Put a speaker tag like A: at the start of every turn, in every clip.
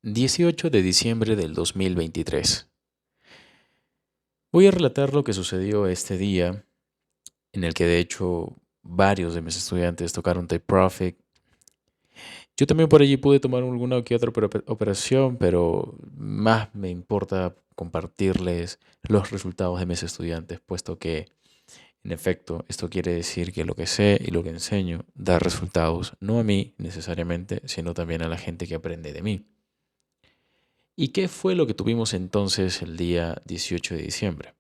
A: 18 de diciembre del 2023. Voy a relatar lo que sucedió este día, en el que de hecho varios de mis estudiantes tocaron Take Profit. Yo también por allí pude tomar alguna que otra operación, pero más me importa compartirles los resultados de mis estudiantes, puesto que, en efecto, esto quiere decir que lo que sé y lo que enseño da resultados, no a mí necesariamente, sino también a la gente que aprende de mí. ¿Y qué fue lo que tuvimos entonces el día 18 de diciembre?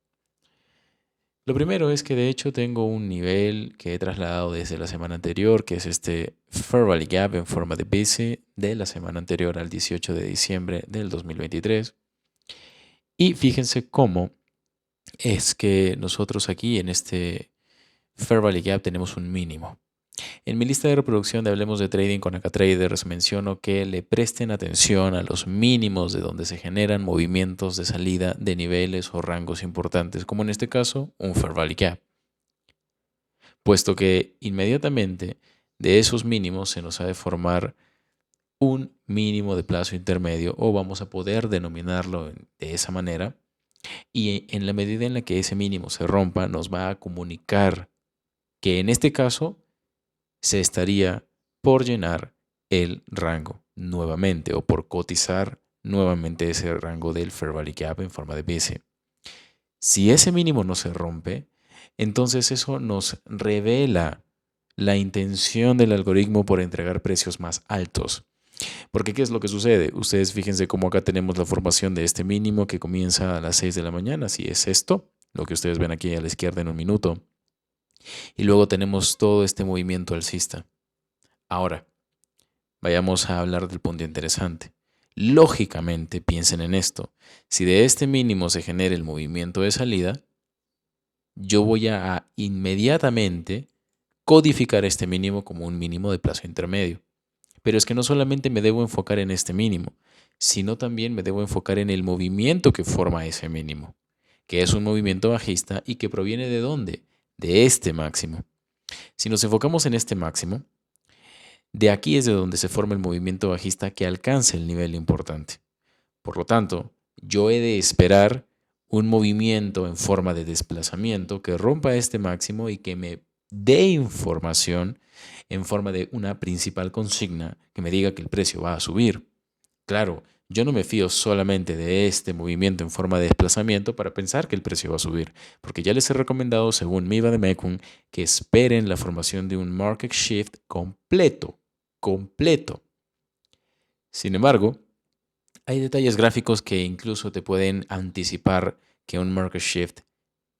A: Lo primero es que de hecho tengo un nivel que he trasladado desde la semana anterior, que es este Fair Value Gap en forma de BC de la semana anterior al 18 de diciembre del 2023. Y fíjense cómo es que nosotros aquí en este Fair Value Gap tenemos un mínimo. En mi lista de reproducción de Hablemos de Trading con AcaTraders menciono que le presten atención a los mínimos de donde se generan movimientos de salida de niveles o rangos importantes, como en este caso un Fair Value Gap, puesto que inmediatamente de esos mínimos se nos ha de formar un mínimo de plazo intermedio, o vamos a poder denominarlo de esa manera, y en la medida en la que ese mínimo se rompa nos va a comunicar que en este caso se estaría por llenar el rango nuevamente o por cotizar nuevamente ese rango del Fair Value Gap en forma de BC. Si ese mínimo no se rompe, entonces eso nos revela la intención del algoritmo por entregar precios más altos. Porque ¿qué es lo que sucede? Ustedes fíjense cómo acá tenemos la formación de este mínimo que comienza a las 6 de la mañana, si es esto, lo que ustedes ven aquí a la izquierda en un minuto. Y luego tenemos todo este movimiento alcista. Ahora, vayamos a hablar del punto interesante. Lógicamente, piensen en esto. Si de este mínimo se genera el movimiento de salida, yo voy a inmediatamente codificar este mínimo como un mínimo de plazo intermedio. Pero es que no solamente me debo enfocar en este mínimo, sino también me debo enfocar en el movimiento que forma ese mínimo, que es un movimiento bajista y que proviene ¿de dónde? De este máximo. Si nos enfocamos en este máximo, de aquí es de donde se forma el movimiento bajista que alcanza el nivel importante. Por lo tanto, yo he de esperar un movimiento en forma de desplazamiento que rompa este máximo y que me dé información en forma de una principal consigna que me diga que el precio va a subir. Claro, yo no me fío solamente de este movimiento en forma de desplazamiento para pensar que el precio va a subir, porque ya les he recomendado, según Miva de Mekun, que esperen la formación de un market shift completo. Sin embargo, hay detalles gráficos que incluso te pueden anticipar que un market shift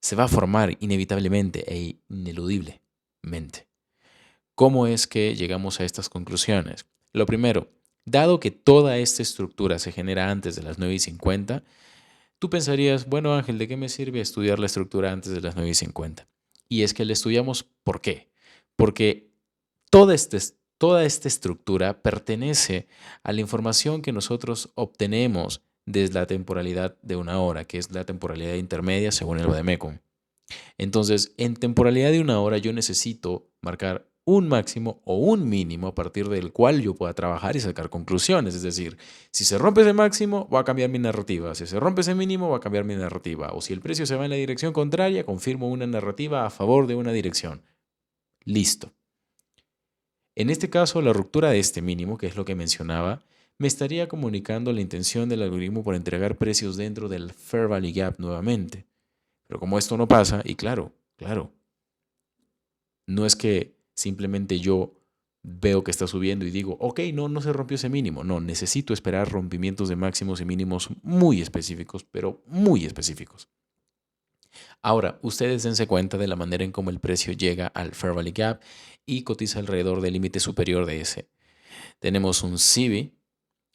A: se va a formar inevitablemente e ineludiblemente. ¿Cómo es que llegamos a estas conclusiones? Lo primero, dado que toda esta estructura se genera antes de las 9:50, tú pensarías, bueno Ángel, ¿de qué me sirve estudiar la estructura antes de las 9:50? Y es que la estudiamos, ¿por qué? Porque toda esta estructura pertenece a la información que nosotros obtenemos desde la temporalidad de una hora, que es la temporalidad intermedia según el Vademecum. Entonces, en temporalidad de una hora yo necesito marcar un máximo o un mínimo a partir del cual yo pueda trabajar y sacar conclusiones. Es decir, si se rompe ese máximo, va a cambiar mi narrativa. Si se rompe ese mínimo, va a cambiar mi narrativa. O si el precio se va en la dirección contraria, confirmo una narrativa a favor de una dirección. Listo. En este caso, la ruptura de este mínimo, que es lo que mencionaba, me estaría comunicando la intención del algoritmo por entregar precios dentro del Fair Value Gap nuevamente. Pero como esto no pasa, y claro, no es que simplemente yo veo que está subiendo y digo, ok, no se rompió ese mínimo. No, necesito esperar rompimientos de máximos y mínimos muy específicos, pero muy específicos. Ahora, ustedes dense cuenta de la manera en cómo el precio llega al Fair Value Gap y cotiza alrededor del límite superior de ese. Tenemos un CB,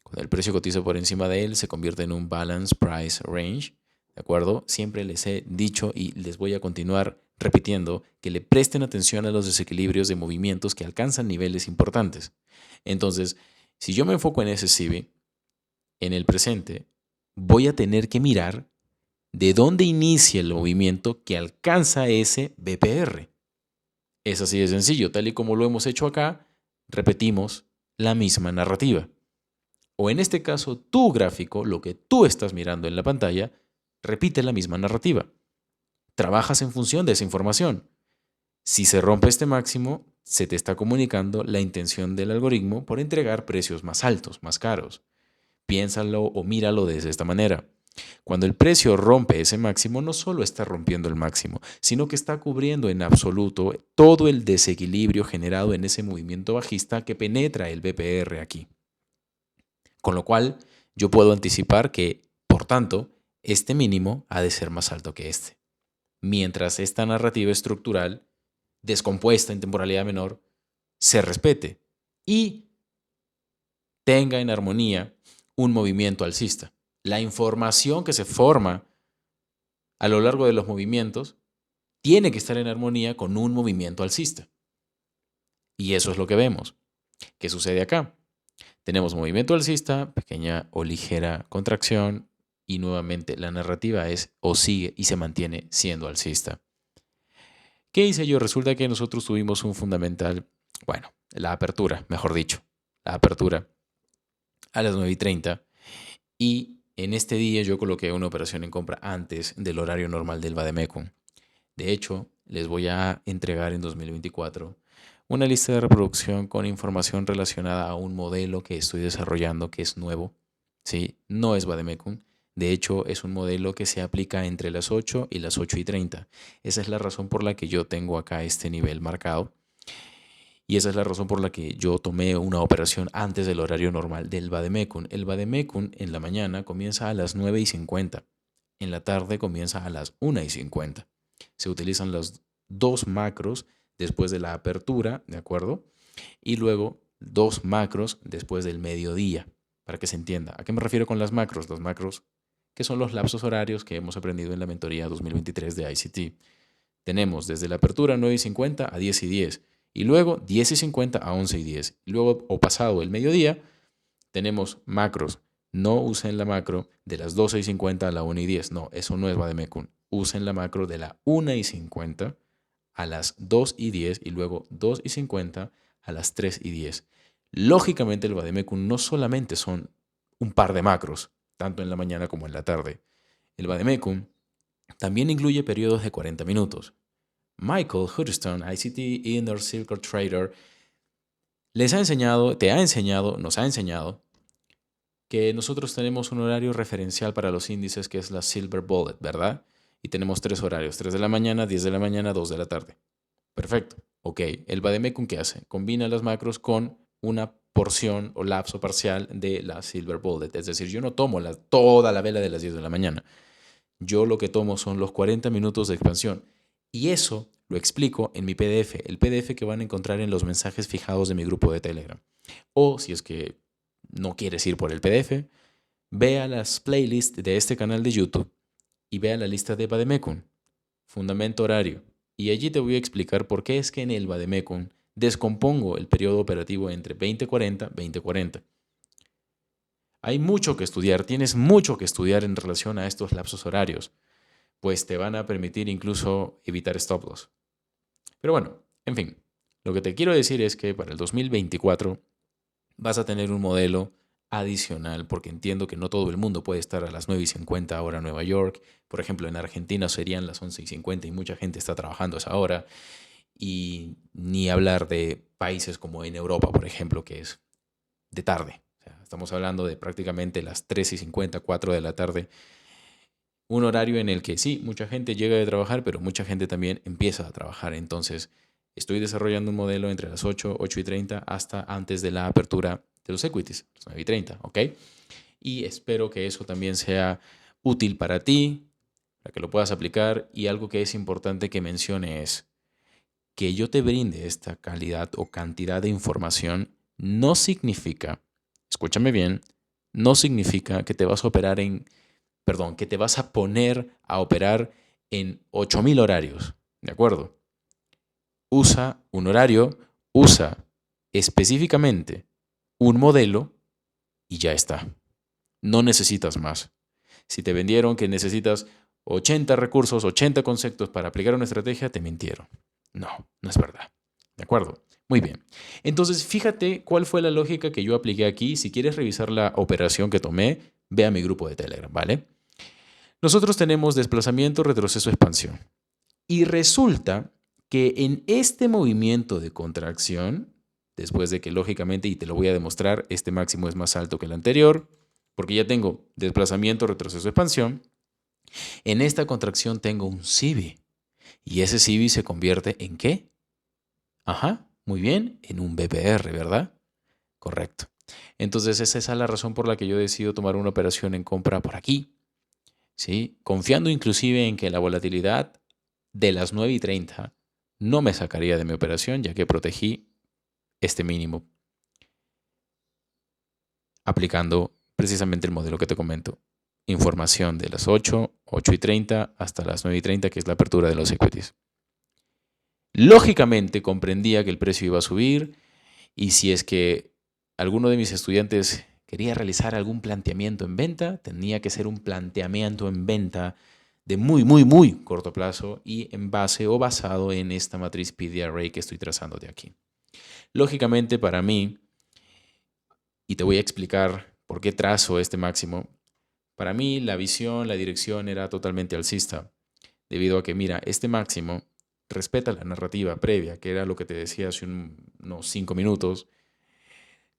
A: cuando el precio cotiza por encima de él, se convierte en un Balance Price Range. ¿De acuerdo? Siempre les he dicho y les voy a continuar repitiendo que le presten atención a los desequilibrios de movimientos que alcanzan niveles importantes. Entonces, si yo me enfoco en ese CB, en el presente, voy a tener que mirar de dónde inicia el movimiento que alcanza ese BPR. Es así de sencillo, tal y como lo hemos hecho acá, repetimos la misma narrativa. o en este caso tu gráfico, lo que tú estás mirando en la pantalla, repite la misma narrativa. Trabajas en función de esa información. Si se rompe este máximo, se te está comunicando la intención del algoritmo por entregar precios más altos, más caros. Piénsalo o míralo desde esta manera. Cuando el precio rompe ese máximo, no solo está rompiendo el máximo, sino que está cubriendo en absoluto todo el desequilibrio generado en ese movimiento bajista que penetra el BPR aquí. Con lo cual, yo puedo anticipar que, por tanto, este mínimo ha de ser más alto que este. Mientras esta narrativa estructural, descompuesta en temporalidad menor, se respete y tenga en armonía un movimiento alcista. La información que se forma a lo largo de los movimientos tiene que estar en armonía con un movimiento alcista. Y eso es lo que vemos. ¿Qué sucede acá? Tenemos movimiento alcista, pequeña o ligera contracción, y nuevamente la narrativa es o sigue y se mantiene siendo alcista. ¿Qué hice yo? Resulta que nosotros tuvimos un fundamental, bueno, la apertura, mejor dicho, la apertura a las 9:30, y en este día yo coloqué una operación en compra antes del horario normal del Vademecum. De hecho, les voy a entregar en 2024 una lista de reproducción con información relacionada a un modelo que estoy desarrollando que es nuevo. ¿Sí? No es Vademecum. De hecho, es un modelo que se aplica entre las 8 y las 8:30. Esa es la razón por la que yo tengo acá este nivel marcado. Y esa es la razón por la que yo tomé una operación antes del horario normal del Vademecum. El Vademecum en la mañana comienza a las 9:50. En la tarde comienza a las 1:50. Se utilizan los dos macros después de la apertura, ¿de acuerdo? Y luego dos macros después del mediodía, para que se entienda. ¿A qué me refiero con las macros? Los macros, que son los lapsos horarios que hemos aprendido en la mentoría 2023 de ICT. Tenemos desde la apertura 9:50 a 10:10, y luego 10:50 a 11:10. Y luego, o pasado el mediodía, tenemos macros. No usen la macro de las 12:50 a la 1:10. No, eso no es Vademecum. Usen la macro de la 1:50 a las 2:10 y luego 2:50 a las 3:10. Lógicamente, el Vademecum no solamente son un par de macros, tanto en la mañana como en la tarde. El Vademecum también incluye periodos de 40 minutos. Michael Huddleston, ICT Inner Circle Trader, les ha enseñado, te ha enseñado, nos ha enseñado que nosotros tenemos un horario referencial para los índices que es la Silver Bullet, ¿verdad? Y tenemos tres horarios, 3 de la mañana, 10 de la mañana, 2 de la tarde. Perfecto. Ok, el Vademecum, ¿qué hace? Combina las macros con una porción o lapso parcial de la Silver Bullet. Es decir, yo no tomo toda la vela de las 10 de la mañana. Yo lo que tomo son los 40 minutos de expansión. Y eso lo explico en mi PDF, el PDF que van a encontrar en los mensajes fijados de mi grupo de Telegram. O si es que no quieres ir por el PDF, vea las playlists de este canal de YouTube y vea la lista de Vademecum, fundamento horario. Y allí te voy a explicar por qué es que en el Vademecum descompongo el periodo operativo entre 20:40 y 20:40. Hay mucho que estudiar, tienes mucho que estudiar en relación a estos lapsos horarios, pues te van a permitir incluso evitar stop loss. Pero bueno, en fin, lo que te quiero decir es que para el 2024 vas a tener un modelo adicional, porque entiendo que no todo el mundo puede estar a las 9:50 hora Nueva York. Por ejemplo, en Argentina serían las 11:50 y mucha gente está trabajando a esa hora. Y ni hablar de países como en Europa, por ejemplo, que es de tarde. O sea, estamos hablando de prácticamente las 3:50, 4 de la tarde. Un horario en el que sí, mucha gente llega de trabajar, pero mucha gente también empieza a trabajar. Entonces, estoy desarrollando un modelo entre las 8, 8:30 hasta antes de la apertura de los equities, las 9:30, ¿ok? Y espero que eso también sea útil para ti, para que lo puedas aplicar. Y algo que es importante que mencione es que yo te brinde esta calidad o cantidad de información no significa, escúchame bien, no significa que te vas a operar que te vas a poner a operar en 8,000 horarios, ¿de acuerdo? Usa un horario, usa específicamente un modelo y ya está. No necesitas más. Si te vendieron que necesitas 80 recursos, 80 conceptos para aplicar una estrategia, te mintieron. No, no es verdad. ¿De acuerdo? Muy bien. Entonces, fíjate cuál fue la lógica que yo apliqué aquí. Si quieres revisar la operación que tomé, ve a mi grupo de Telegram, ¿vale? Nosotros tenemos desplazamiento, retroceso, expansión. Y resulta que en este movimiento de contracción, después de que lógicamente, y te lo voy a demostrar, este máximo es más alto que el anterior, porque ya tengo desplazamiento, retroceso, expansión, en esta contracción tengo un CB. Y ese CB se convierte en ¿qué? Ajá, muy bien, en un BPR, ¿verdad? Correcto. Entonces esa es la razón por la que yo decido tomar una operación en compra por aquí, ¿sí? Confiando inclusive en que la volatilidad de las 9:30 no me sacaría de mi operación, ya que protegí este mínimo aplicando precisamente el modelo que te comento. Información de las 8:30 hasta las 9:30, que es la apertura de los equities. Lógicamente comprendía que el precio iba a subir y si es que alguno de mis estudiantes quería realizar algún planteamiento en venta, tenía que ser un planteamiento en venta de muy, muy, muy corto plazo y en base o basado en esta matriz PDRA que estoy trazando de aquí. Lógicamente para mí, y te voy a explicar por qué trazo este máximo, para mí la visión, la dirección era totalmente alcista, debido a que, mira, este máximo respeta la narrativa previa, que era lo que te decía hace unos 5 minutos.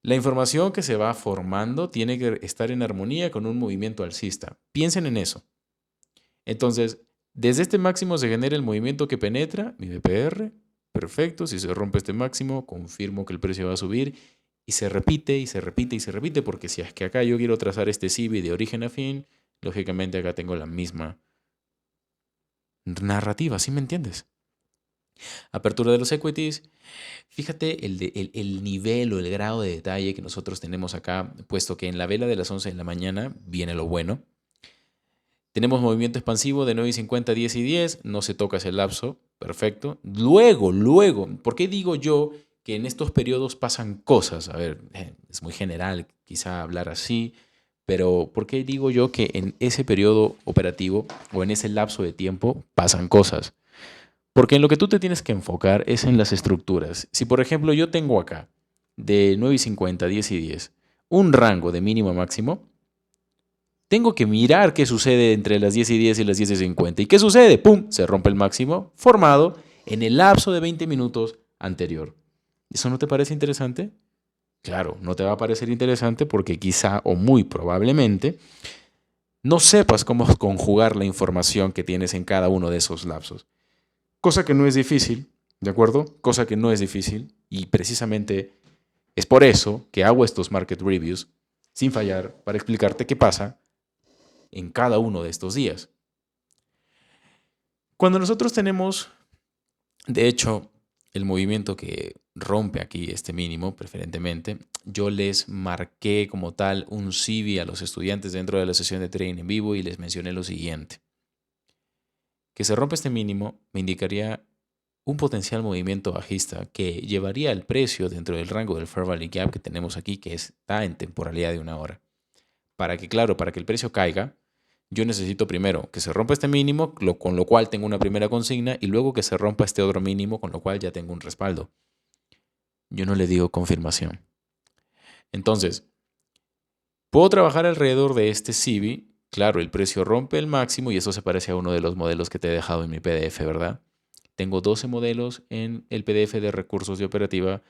A: La información que se va formando tiene que estar en armonía con un movimiento alcista. Piensen en eso. Entonces, desde este máximo se genera el movimiento que penetra, mi BPR. Perfecto, si se rompe este máximo, confirmo que el precio va a subir y se repite y se repite y se repite, porque si es que acá yo quiero trazar este CIBI de origen a fin, lógicamente acá tengo la misma narrativa, ¿sí me entiendes? Apertura de los equities. Fíjate el nivel o el grado de detalle que nosotros tenemos acá, puesto que en la vela de las 11 de la mañana viene lo bueno. Tenemos movimiento expansivo de 9:50, 10 y 10, no se toca ese lapso, perfecto. Luego, ¿por qué digo yo que en estos periodos pasan cosas? A ver, es muy general quizá hablar así, pero ¿por qué digo yo que en ese periodo operativo o en ese lapso de tiempo pasan cosas? Porque en lo que tú te tienes que enfocar es en las estructuras. Si por ejemplo yo tengo acá de 9:50, 10 y 10, un rango de mínimo a máximo, tengo que mirar qué sucede entre las 10 y 10 y las 10:50. ¿Y qué sucede? ¡Pum! Se rompe el máximo formado en el lapso de 20 minutos anterior. ¿Eso no te parece interesante? Claro, no te va a parecer interesante porque quizá o muy probablemente no sepas cómo conjugar la información que tienes en cada uno de esos lapsos. Cosa que no es difícil, ¿de acuerdo? Cosa que no es difícil y precisamente es por eso que hago estos market reviews sin fallar para explicarte qué pasa en cada uno de estos días. Cuando nosotros tenemos, de hecho, el movimiento que rompe aquí este mínimo, preferentemente, yo les marqué como tal un CIBI a los estudiantes dentro de la sesión de trading en vivo y les mencioné lo siguiente. Que se rompe este mínimo me indicaría un potencial movimiento bajista que llevaría el precio dentro del rango del Fair Value Gap que tenemos aquí, que está en temporalidad de 1 hora. Para que el precio caiga, yo necesito primero que se rompa este mínimo, con lo cual tengo una primera consigna, y luego que se rompa este otro mínimo, con lo cual ya tengo un respaldo. Yo no le digo confirmación. Entonces, puedo trabajar alrededor de este CIBI. Claro, el precio rompe el máximo y eso se parece a uno de los modelos que te he dejado en mi PDF, ¿verdad? Tengo 12 modelos en el PDF de recursos de operativa,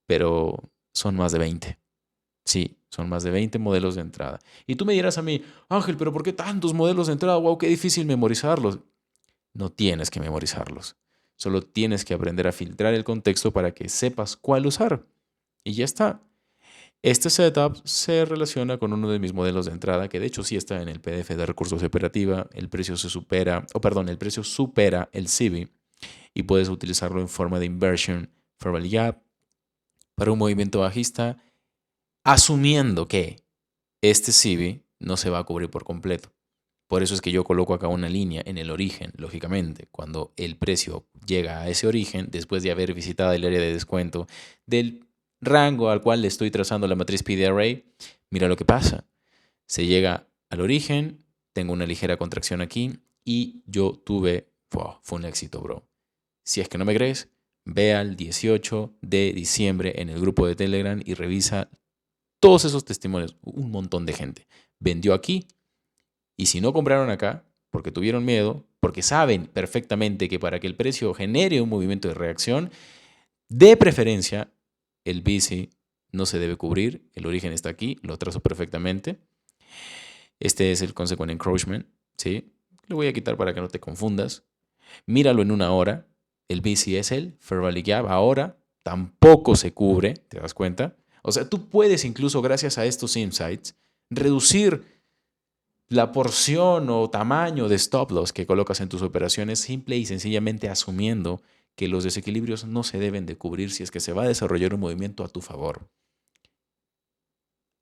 A: pero son más de 20. Sí, son más de 20 modelos de entrada. Y tú me dirás a mí, Ángel, pero ¿por qué tantos modelos de entrada? Wow, qué difícil memorizarlos. No tienes que memorizarlos. Solo tienes que aprender a filtrar el contexto para que sepas cuál usar. Y ya está. Este setup se relaciona con uno de mis modelos de entrada, que de hecho sí está en el PDF de recursos de operativa. El precio el precio supera el CIBI y puedes utilizarlo en forma de inversion Fair Value Gap para un movimiento bajista, asumiendo que este CIBI no se va a cubrir por completo. Por eso es que yo coloco acá una línea en el origen, lógicamente. Cuando el precio llega a ese origen, después de haber visitado el área de descuento del rango al cual le estoy trazando la matriz PDRA, mira lo que pasa. Se llega al origen, tengo una ligera contracción aquí y yo tuve, fue un éxito, bro. Si es que no me crees, Ve al 18 de diciembre en el grupo de Telegram y revisa todos esos testimonios. Un montón de gente vendió aquí y si no compraron acá, porque tuvieron miedo, porque saben perfectamente que para que el precio genere un movimiento de reacción, de preferencia, el bici no se debe cubrir. El origen está aquí, lo trazo perfectamente. Este es el Consequent Encroachment, ¿sí? Lo voy a quitar para que no te confundas. Míralo en una hora. El bici es el Fair Value Gap. Ahora tampoco se cubre, ¿te das cuenta? O sea, tú puedes incluso gracias a estos insights reducir la porción o tamaño de stop loss que colocas en tus operaciones simple y sencillamente asumiendo que los desequilibrios no se deben de cubrir si es que se va a desarrollar un movimiento a tu favor.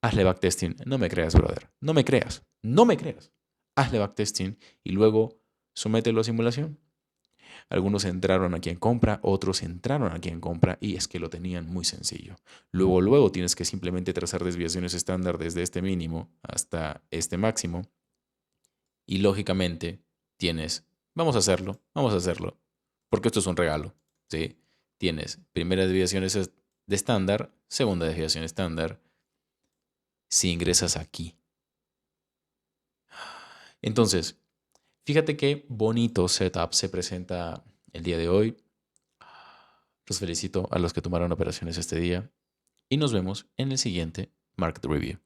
A: Hazle backtesting. No me creas, brother. No me creas. No me creas. Hazle backtesting y luego somételo a simulación. Algunos entraron aquí en compra, otros entraron aquí en compra y es que lo tenían muy sencillo. Luego tienes que simplemente trazar desviaciones estándar desde este mínimo hasta este máximo y lógicamente vamos a hacerlo, porque esto es un regalo, ¿sí? Tienes primera desviación de estándar, segunda desviación estándar, si ingresas aquí. Entonces, fíjate qué bonito setup se presenta el día de hoy. Los felicito a los que tomaron operaciones este día y nos vemos en el siguiente Market Review.